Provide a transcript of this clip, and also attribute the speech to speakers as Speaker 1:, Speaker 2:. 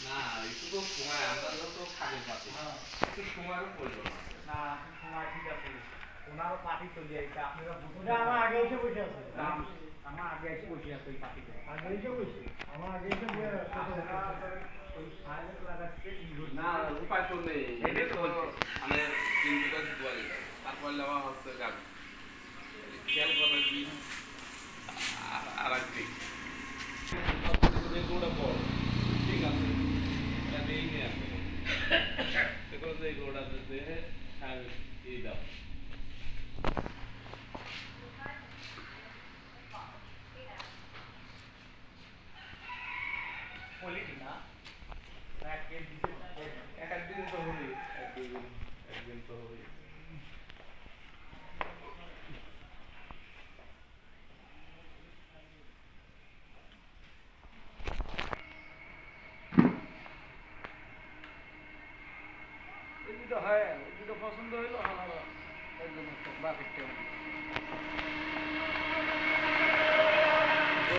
Speaker 1: না একটু তো সময় আমরা তো কাজের পাচ্ছি একটু সময়েরও প্রয়োজন আছে
Speaker 2: না সময় ঠিক আছে ওনারও পার্টি চলে যাইছে আপনারা বুঝুন আমার আগে এসে বসে আছে আমার আগে এসে বসে আছে ওই পার্টিতে আগে এসে বসে আমার আগে এসে বসে আছে ওই সাইলেন্ট লাগাচ্ছে
Speaker 1: না উপায় তো নেই এটাই তো মানে চিন্তা করে তারপর নেওয়া হচ্ছে গাড়ি খেয়াল করে কি আর এক দিক গোটা বড় ঠিক আছে এটা নেই নিয়ে আসবো সেগুলো যে গোটা দিতে হ্যাঁ এই দাও
Speaker 2: কোয়ালিটি না এক কেজি
Speaker 1: একদিন তো হবে একদিন তো হবে
Speaker 2: এই দুটো হয় এই দুটো পছন্দ হইলো আমার একদম বাকিটা